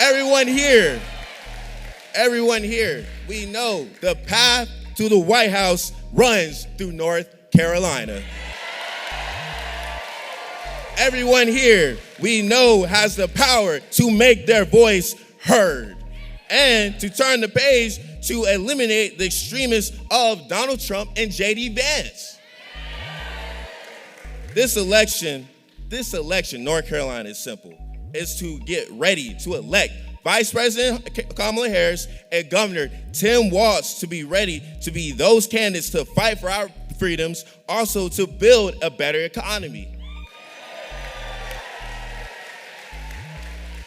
everyone here, we know the path to the White House runs through North Carolina. Everyone here, we know, has the power to make their voice heard and to turn the page to eliminate the extremists of Donald Trump and J.D. Vance. This election, North Carolina is simple. It's to get ready to elect Vice President Kamala Harris and Governor Tim Walz to be ready to be those candidates to fight for our freedoms, also to build a better economy.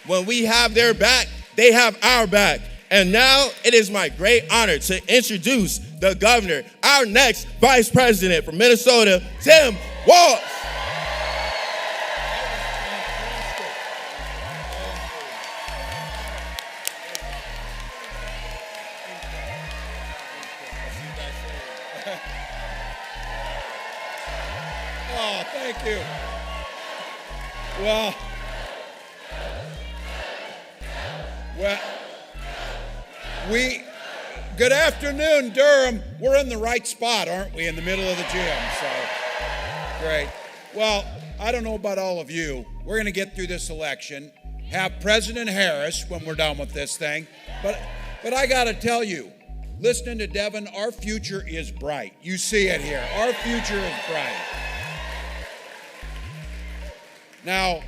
When we have their back, they have our back. And now it is my great honor to introduce the governor, our next vice president from Minnesota, Tim Walz. Oh, thank you. Well, good afternoon, Durham. We're in the right spot, aren't we? In the middle of the gym, so great. Well, I don't know about all of you. We're going to get through this election, have President Harris when we're done with this thing. But I got to tell you, listening to Devin, our future is bright. You see it here. Our future is bright. Now,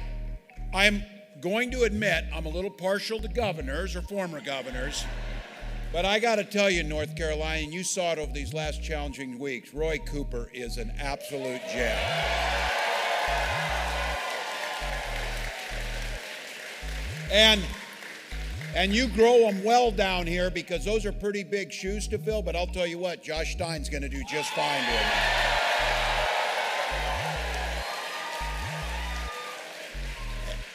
I'm going to admit I'm a little partial to governors or former governors, but I got to tell you, North Carolina, and you saw it over these last challenging weeks, Roy Cooper is an absolute gem. And you grow them well down here because those are pretty big shoes to fill, but I'll tell you what, Josh Stein's going to do just fine doing that.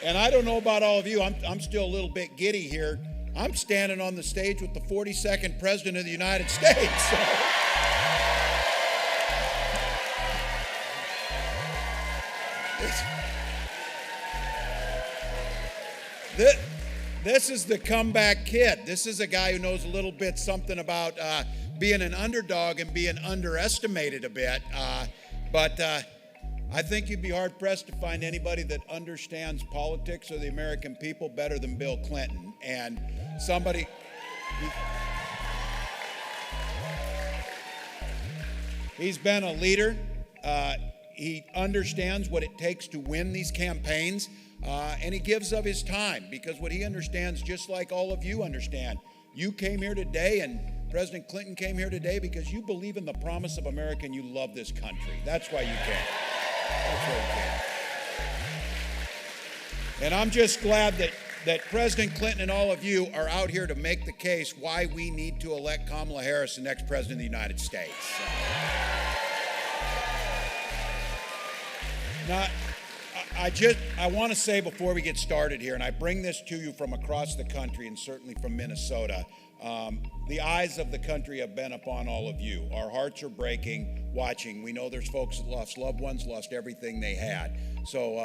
And I don't know about all of you, I'm still a little bit giddy here. I'm standing on the stage with the 42nd President of the United States. So. This is the comeback kid. This is a guy who knows a little bit something about being an underdog and being underestimated a bit. But I think you'd be hard-pressed to find anybody that understands politics or the American people better than Bill Clinton. And somebody... He's been a leader. He understands what it takes to win these campaigns, and he gives of his time because what he understands, just like all of you understand, you came here today and President Clinton came here today because you believe in the promise of America and you love this country. That's why you came. That's why you came. And I'm just glad that President Clinton and all of you are out here to make the case why we need to elect Kamala Harris the next President of the United States. Now, I want to say before we get started here, and I bring this to you from across the country and certainly from Minnesota, the eyes of the country have been upon all of you. Our hearts are breaking, watching. We know there's folks that lost loved ones, lost everything they had. So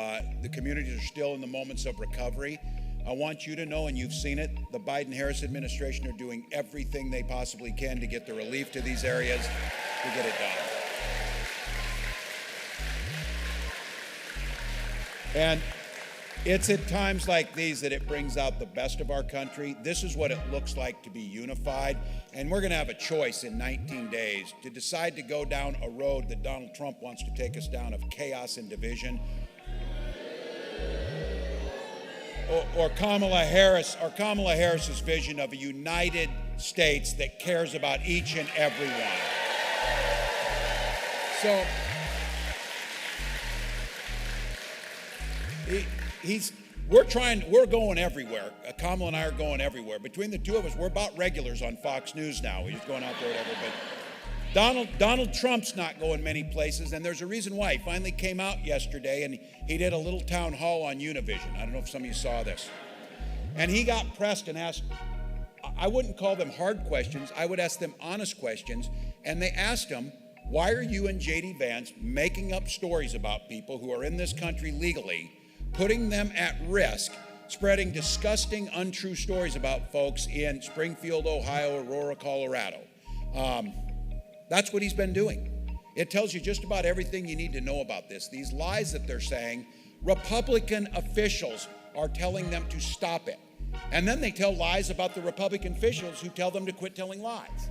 the communities are still in the moments of recovery. I want you to know, and you've seen it, the Biden-Harris administration are doing everything they possibly can to get the relief to these areas, to get it done. And it's at times like these that it brings out the best of our country. This is what it looks like to be unified. And we're going to have a choice in 19 days to decide to go down a road that Donald Trump wants to take us down of chaos and division. Or Kamala Harris's vision of a united States that cares about each and every one. So we're going everywhere. Kamala and I are going everywhere. Between the two of us, we're about regulars on Fox News now. We're just going out there, whatever. But Donald Trump's not going many places, and there's a reason why. He finally came out yesterday, and he did a little town hall on Univision. I don't know if some of you saw this. And he got pressed and asked, I wouldn't call them hard questions. I would ask them honest questions. And they asked him, why are you and J.D. Vance making up stories about people who are in this country legally, putting them at risk spreading disgusting, untrue stories about folks in Springfield, Ohio, Aurora, Colorado. That's what he's been doing. It tells you just about everything you need to know about this. These lies that they're saying, Republican officials are telling them to stop it. And then they tell lies about the Republican officials who tell them to quit telling lies,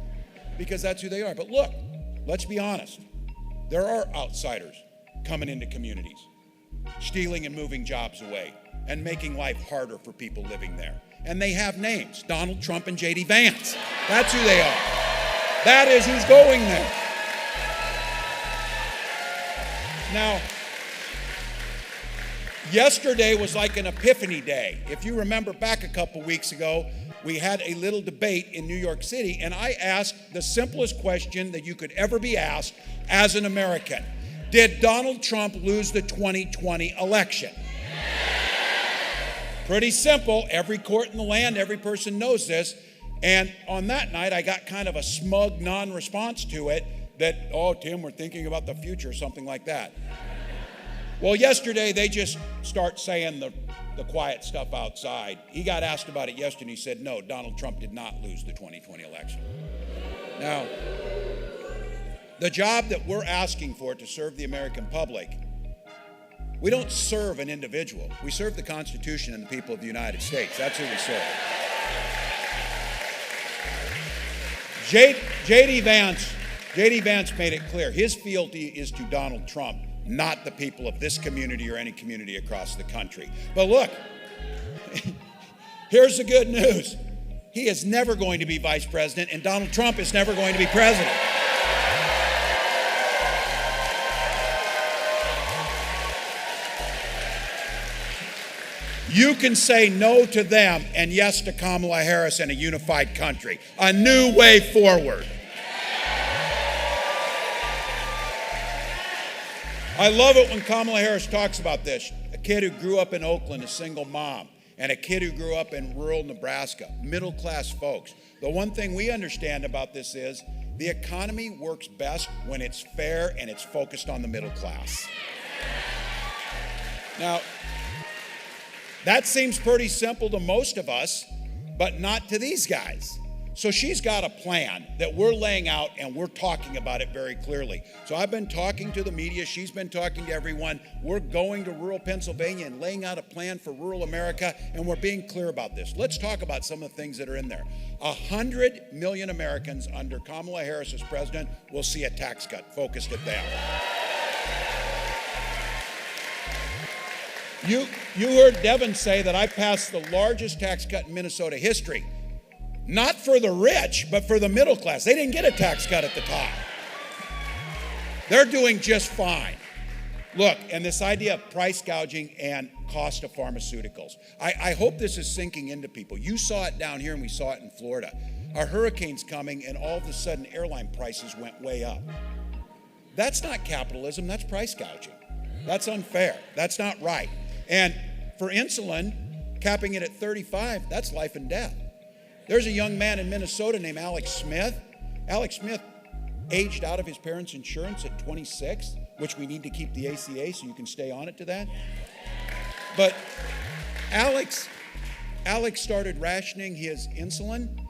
because that's who they are. But look, let's be honest. There are outsiders coming into communities, stealing and moving jobs away, and making life harder for people living there. And they have names, Donald Trump and J.D. Vance. That's who they are. That is who's going there. Now, yesterday was like an epiphany day. If you remember back a couple weeks ago, we had a little debate in New York City, and I asked the simplest question that you could ever be asked as an American. Did Donald Trump lose the 2020 election? Pretty simple. Every court in the land, every person knows this. And on that night, I got kind of a smug non-response to it that, oh, Tim, we're thinking about the future, something like that. Well, yesterday, they just start saying the quiet stuff outside. He got asked about it yesterday, and he said, no, Donald Trump did not lose the 2020 election. Now, the job that we're asking for to serve the American public, we don't serve an individual. We serve the Constitution and the people of the United States. That's who we serve. J.D. Vance made it clear. His fealty is to Donald Trump, not the people of this community or any community across the country. But look, here's the good news. He is never going to be vice president, and Donald Trump is never going to be president. You can say no to them and yes to Kamala Harris and a unified country. A new way forward. I love it when Kamala Harris talks about this. A kid who grew up in Oakland, a single mom, and a kid who grew up in rural Nebraska, middle-class folks. The one thing we understand about this is the economy works best when it's fair and it's focused on the middle class. Now, that seems pretty simple to most of us, but not to these guys. So she's got a plan that we're laying out, and we're talking about it very clearly. So I've been talking to the media. She's been talking to everyone. We're going to rural Pennsylvania and laying out a plan for rural America, and we're being clear about this. Let's talk about some of the things that are in there. 100 million Americans under Kamala Harris as president will see a tax cut focused at them. You heard Devin say that I passed the largest tax cut in Minnesota history. Not for the rich, but for the middle class. They didn't get a tax cut at the top. They're doing just fine. Look, and this idea of price gouging and cost of pharmaceuticals. I hope this is sinking into people. You saw it down here and we saw it in Florida. Our hurricane's coming and all of a sudden airline prices went way up. That's not capitalism, that's price gouging. That's unfair. That's not right. And for insulin, capping it at 35, that's life and death. There's a young man in Minnesota named Alex Smith. Alex Smith aged out of his parents' insurance at 26, which we need to keep the ACA so you can stay on it to that. But Alex started rationing his insulin,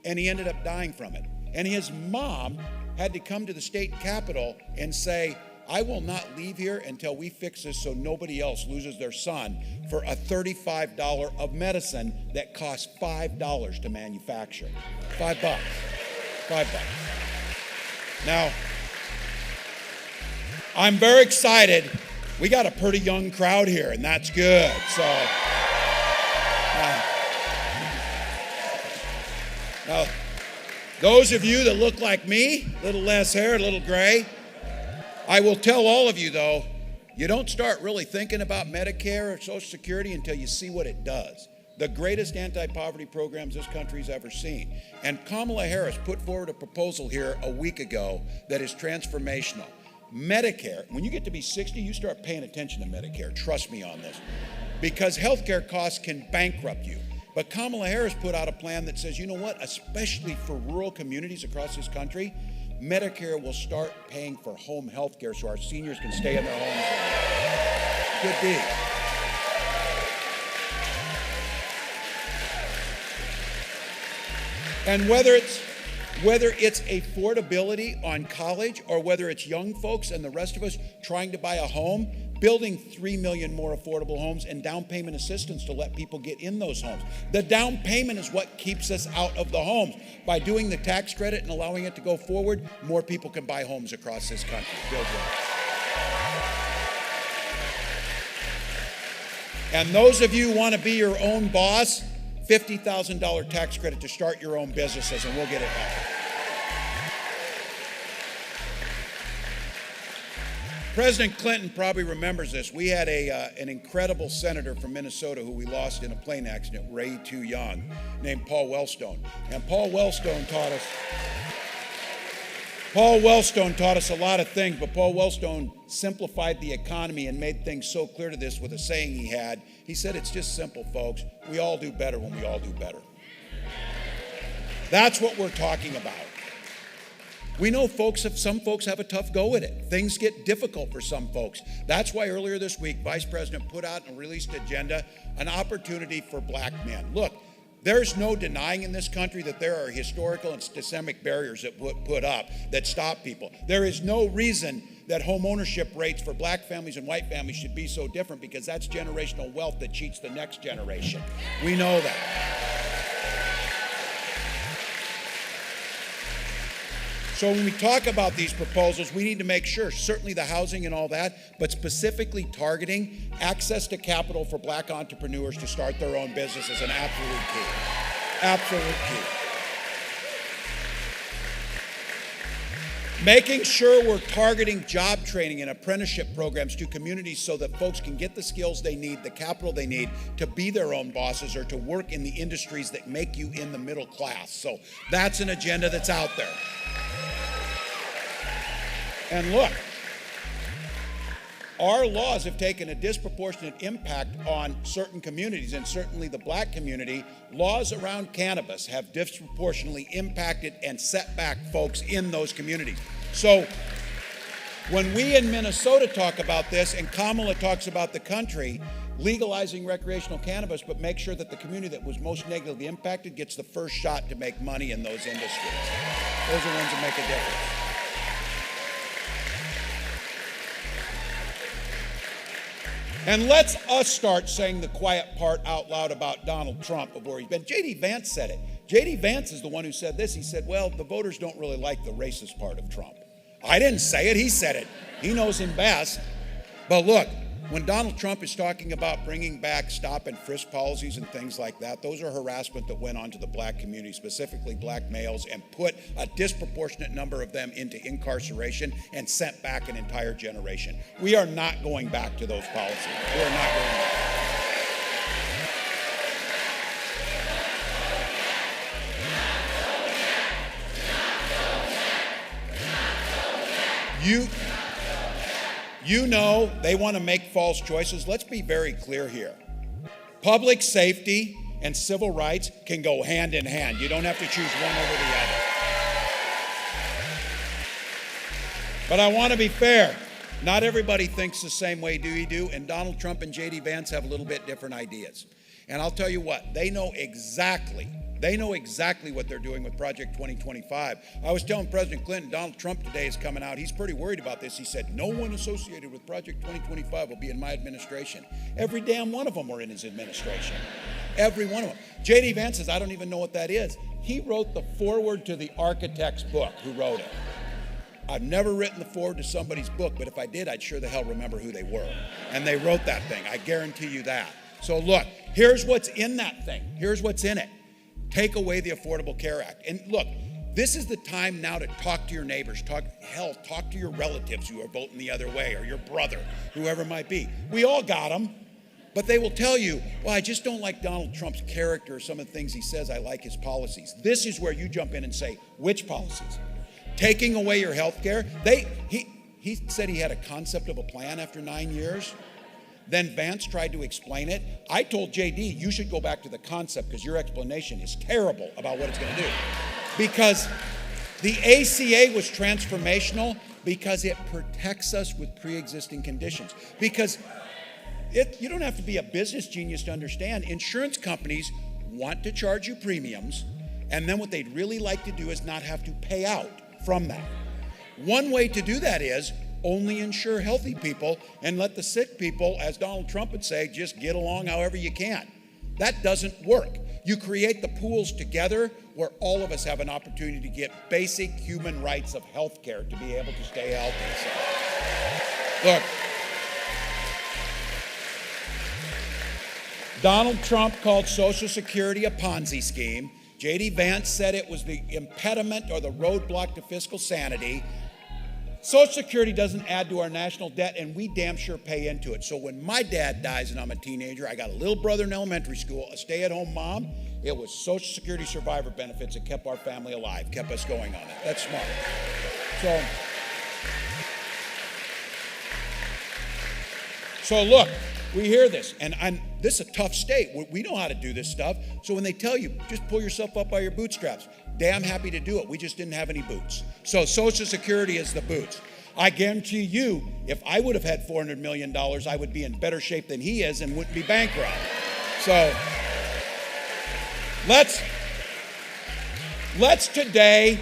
and he ended up dying from it. And his mom had to come to the state capitol and say, I will not leave here until we fix this so nobody else loses their son for a $35 of medicine that costs $5 to manufacture. $5. Now, I'm very excited. We got a pretty young crowd here, and that's good. So, now, those of you that look like me, a little less hair, a little gray, I will tell all of you, though, you don't start really thinking about Medicare or Social Security until you see what it does. The greatest anti-poverty programs this country's ever seen. And Kamala Harris put forward a proposal here a week ago that is transformational. Medicare, when you get to be 60, you start paying attention to Medicare. Trust me on this. Because healthcare costs can bankrupt you. But Kamala Harris put out a plan that says, you know what, especially for rural communities across this country, Medicare will start paying for home health care so our seniors can stay in their homes. Good deed. And whether it's affordability on college or whether it's young folks and the rest of us trying to buy a home, building 3 million more affordable homes and down payment assistance to let people get in those homes. The down payment is what keeps us out of the homes. By doing the tax credit and allowing it to go forward, more people can buy homes across this country. Build right. And those of you who want to be your own boss, $50,000 tax credit to start your own businesses, and we'll get it back. President Clinton probably remembers this. We had an incredible senator from Minnesota who we lost in a plane accident way too young, named Paul Wellstone. And Paul Wellstone taught us a lot of things, but Paul Wellstone simplified the economy and made things so clear to this with a saying he had. He said, it's just simple, folks. We all do better when we all do better. That's what we're talking about. We know some folks have a tough go at it. Things get difficult for some folks. That's why earlier this week, Vice President put out and released agenda, an opportunity for black men. Look, there's no denying in this country that there are historical and systemic barriers that put up that stop people. There is no reason that home ownership rates for black families and white families should be so different, because that's generational wealth that cheats the next generation. We know that. So when we talk about these proposals, we need to make sure, certainly the housing and all that, but specifically targeting access to capital for black entrepreneurs to start their own business is an absolute key. Absolute key. Making sure we're targeting job training and apprenticeship programs to communities so that folks can get the skills they need, the capital they need to be their own bosses or to work in the industries that make you in the middle class. So that's an agenda that's out there. And look, our laws have taken a disproportionate impact on certain communities, and certainly the black community. Laws around cannabis have disproportionately impacted and set back folks in those communities. So when we in Minnesota talk about this, and Kamala talks about the country legalizing recreational cannabis, but make sure that the community that was most negatively impacted gets the first shot to make money in those industries. Those are the ones that make a difference. And let's us start saying the quiet part out loud about Donald Trump of where he's been. J.D. Vance said it. J.D. Vance is the one who said this. He said, well, the voters don't really like the racist part of Trump. I didn't say it. He said it. He knows him best. But look, when Donald Trump is talking about bringing back stop and frisk policies and things like that, those are harassment that went on to the black community, specifically black males, and put a disproportionate number of them into incarceration and sent back an entire generation. We are not going back to those policies. We are not going back. You know they want to make false choices. Let's be very clear here. Public safety and civil rights can go hand in hand. You don't have to choose one over the other. But I want to be fair. Not everybody thinks the same way you do, and Donald Trump and J.D. Vance have a little bit different ideas. And I'll tell you what, they know exactly what they're doing with Project 2025. I was telling President Clinton, Donald Trump today is coming out. He's pretty worried about this. He said, no one associated with Project 2025 will be in my administration. Every damn one of them were in his administration. Every one of them. J.D. Vance says, I don't even know what that is. He wrote the foreword to the architect's book. Who wrote it? I've never written the foreword to somebody's book, but if I did, I'd sure the hell remember who they were. And they wrote that thing. I guarantee you that. So look, here's what's in that thing. Here's what's in it. Take away the Affordable Care Act. And look, this is the time now to talk to your neighbors. Talk to your relatives who are voting the other way, or your brother, whoever it might be. We all got them, but they will tell you, well, I just don't like Donald Trump's character or some of the things he says. I like his policies. This is where you jump in and say, which policies? Taking away your health care. He said he had a concept of a plan after 9 years. Then Vance tried to explain it. I told JD, you should go back to the concept because your explanation is terrible about what it's going to do. Because the ACA was transformational because it protects us with pre-existing conditions. Because you don't have to be a business genius to understand. Insurance companies want to charge you premiums. And then what they'd really like to do is not have to pay out from that. One way to do that is only insure healthy people and let the sick people, as Donald Trump would say, just get along however you can. That doesn't work. You create the pools together where all of us have an opportunity to get basic human rights of health care to be able to stay healthy. So, look, Donald Trump called Social Security a Ponzi scheme. J.D. Vance said it was the impediment or the roadblock to fiscal sanity. Social Security doesn't add to our national debt, and we damn sure pay into it. So when my dad dies and I'm a teenager, I got a little brother in elementary school, a stay-at-home mom, it was Social Security survivor benefits that kept our family alive, kept us going on it. That's smart. So look, we hear this, and this is a tough state. We know how to do this stuff. So when they tell you, just pull yourself up by your bootstraps, damn happy to do it. We just didn't have any boots. So Social Security is the boots. I guarantee you, if I would have had $400 million, I would be in better shape than he is and wouldn't be bankrupt. So let's today,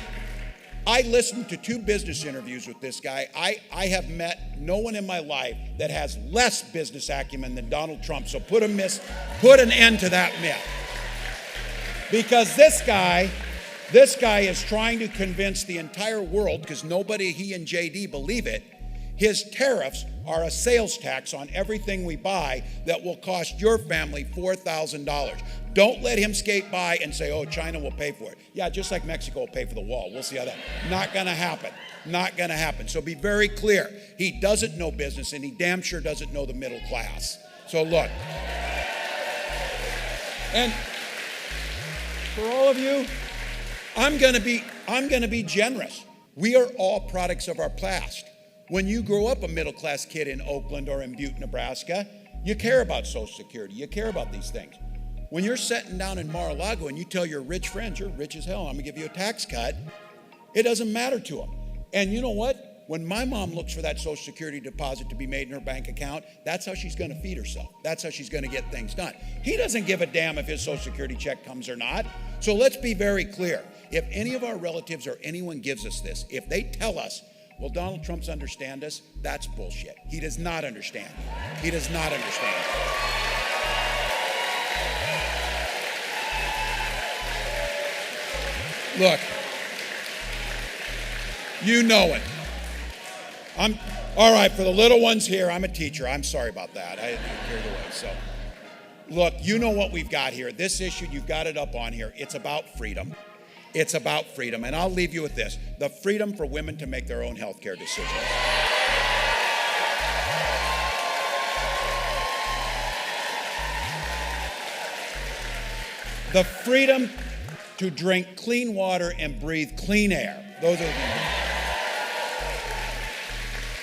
I listened to 2 business interviews with this guy. I have met no one in my life that has less business acumen than Donald Trump. So put an end to that myth. Because this guy is trying to convince the entire world, because nobody, he and JD, believe it, his tariffs are a sales tax on everything we buy that will cost your family $4,000. Don't let him skate by and say, oh, China will pay for it. Yeah, just like Mexico will pay for the wall. We'll see how that. Not going to happen. Not going to happen. So be very clear. He doesn't know business, and he damn sure doesn't know the middle class. So look. And for all of you, I'm going to be generous. We are all products of our past. When you grow up a middle-class kid in Oakland or in Butte, Nebraska, you care about Social Security. You care about these things. When you're sitting down in Mar-a-Lago and you tell your rich friends, you're rich as hell, I'm going to give you a tax cut, it doesn't matter to them. And you know what? When my mom looks for that Social Security deposit to be made in her bank account, that's how she's going to feed herself. That's how she's going to get things done. He doesn't give a damn if his Social Security check comes or not. So let's be very clear. If any of our relatives or anyone gives us this, if they tell us, well, Donald Trump's understand us, that's bullshit. He does not understand. He does not understand. Look, you know it. All right, for the little ones here, I'm a teacher. I'm sorry about that. I didn't get carried away. So, look, you know what we've got here. This issue, you've got it up on here. It's about freedom. It's about freedom. And I'll leave you with this. The freedom for women to make their own health care decisions. The freedom to drink clean water and breathe clean air. Those are the things.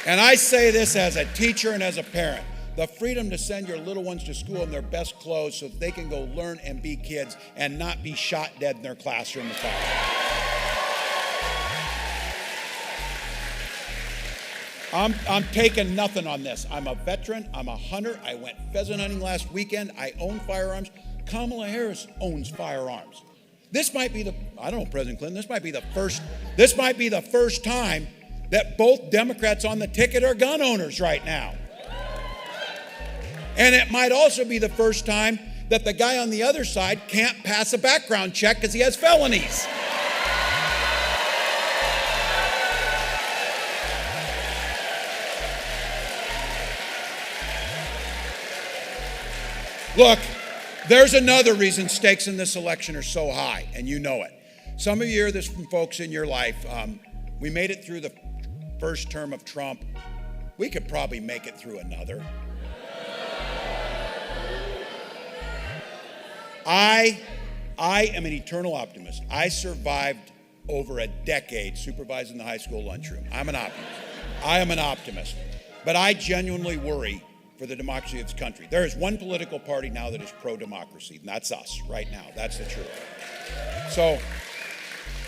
And I say this as a teacher and as a parent. The freedom to send your little ones to school in their best clothes so that they can go learn and be kids and not be shot dead in their classroom. I'm taking nothing on this. I'm a veteran. I'm a hunter. I went pheasant hunting last weekend. I own firearms. Kamala Harris owns firearms. This might be I don't know, President Clinton, this might be the first time that both Democrats on the ticket are gun owners right now. And it might also be the first time that the guy on the other side can't pass a background check because he has felonies. Look, there's another reason stakes in this election are so high, and you know it. Some of you hear this from folks in your life. We made it through the first term of Trump. We could probably make it through another. I am an eternal optimist. I survived over a decade supervising the high school lunchroom. I'm an optimist. I am an optimist. But I genuinely worry for the democracy of this country. There is one political party now that is pro-democracy, and that's us right now. That's the truth. So,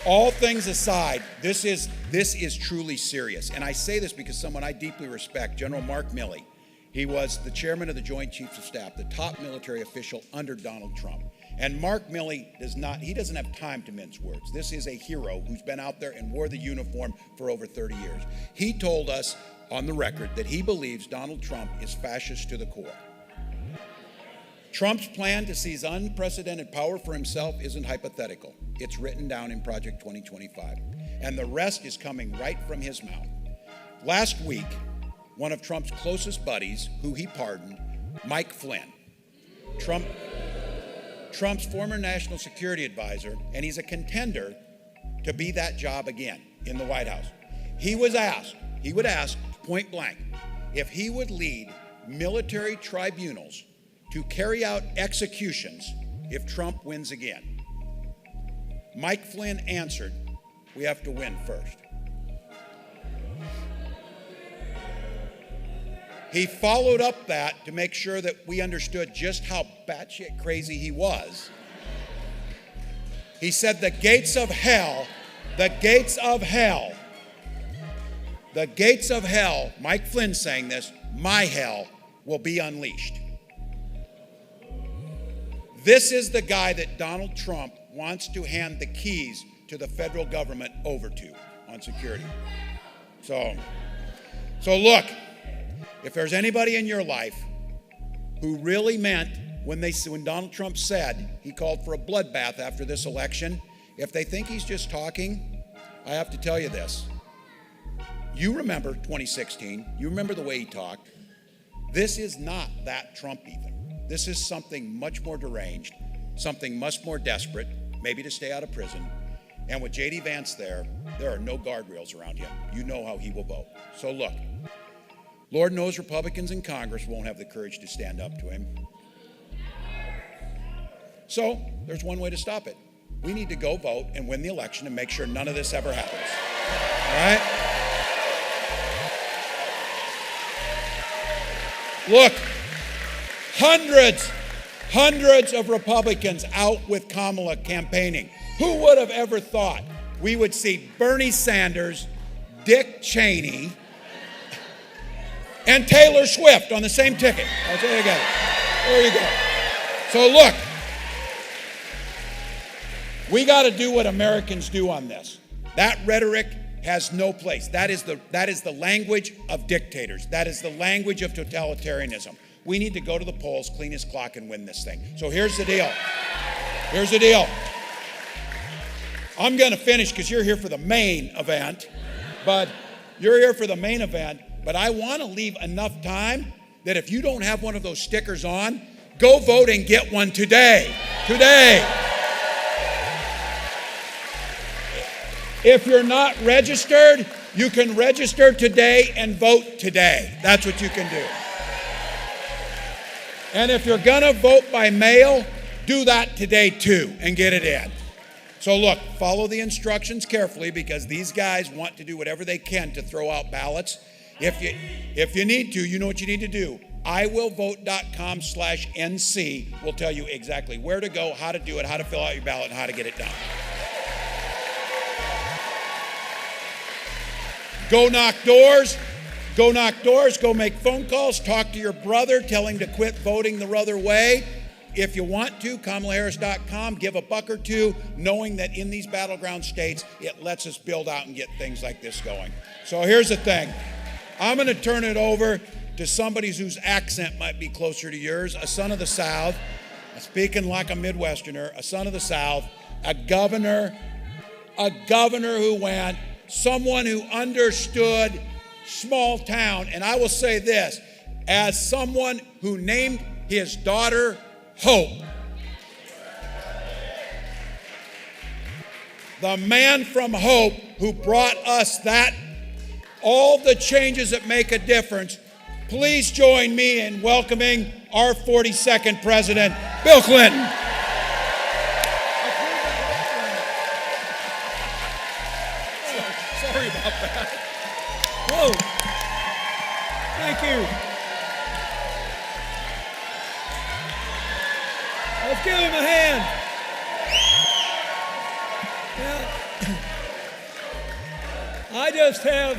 all things aside, this is truly serious. And I say this because someone I deeply respect, General Mark Milley, he was the chairman of the Joint Chiefs of Staff, the top military official under Donald Trump. And Mark Milley doesn't have time to mince words. This is a hero who's been out there and wore the uniform for over 30 years. He told us on the record that he believes Donald Trump is fascist to the core. Trump's plan to seize unprecedented power for himself isn't hypothetical. It's written down in Project 2025. And the rest is coming right from his mouth. Last week, one of Trump's closest buddies, who he pardoned, Mike Flynn, Trump's former national security advisor, and he's a contender to be that job again in the White House. He would ask point blank, if he would lead military tribunals to carry out executions if Trump wins again. Mike Flynn answered, we have to win first. He followed up that to make sure that we understood just how batshit crazy he was. He said, the gates of hell, Mike Flynn saying this, my hell will be unleashed. This is the guy that Donald Trump wants to hand the keys to the federal government over to on security. So look, if there's anybody in your life who really meant when Donald Trump said he called for a bloodbath after this election, if they think he's just talking, I have to tell you this. You remember 2016. You remember the way he talked. This is not that Trump even. This is something much more deranged, something much more desperate, maybe to stay out of prison. And with J.D. Vance there are no guardrails around him. You know how he will vote. So look, Lord knows Republicans in Congress won't have the courage to stand up to him. So there's one way to stop it. We need to go vote and win the election and make sure none of this ever happens. All right? Look, hundreds of Republicans out with Kamala campaigning. Who would have ever thought we would see Bernie Sanders, Dick Cheney, and Taylor Swift on the same ticket? I'll tell you again. There you go. So look, we got to do what Americans do on this. That rhetoric has no place. That is the language of dictators. That is the language of totalitarianism. We need to go to the polls, clean his clock, and win this thing. So here's the deal. I'm going to finish because you're here for the main event. But I want to leave enough time that if you don't have one of those stickers on, go vote and get one today. If you're not registered, you can register today and vote today. That's what you can do. And if you're going to vote by mail, do that today too and get it in. So look, follow the instructions carefully because these guys want to do whatever they can to throw out ballots. If you need to, you know what you need to do. iwillvote.com/NC will tell you exactly where to go, how to do it, how to fill out your ballot, and how to get it done. Go knock doors, go make phone calls, talk to your brother, tell him to quit voting the other way. If you want to, KamalaHarris.com, give $1 or $2, knowing that in these battleground states, it lets us build out and get things like this going. So here's the thing. I'm going to turn it over to somebody whose accent might be closer to yours, a son of the South, speaking like a Midwesterner, a son of the South, a governor who went, someone who understood small town. And I will say this, as someone who named his daughter Hope, the man from Hope who brought us all the changes that make a difference, please join me in welcoming our 42nd president, Bill Clinton. Sorry about that. Whoa. Thank you. Let's give him a hand. Now, I just have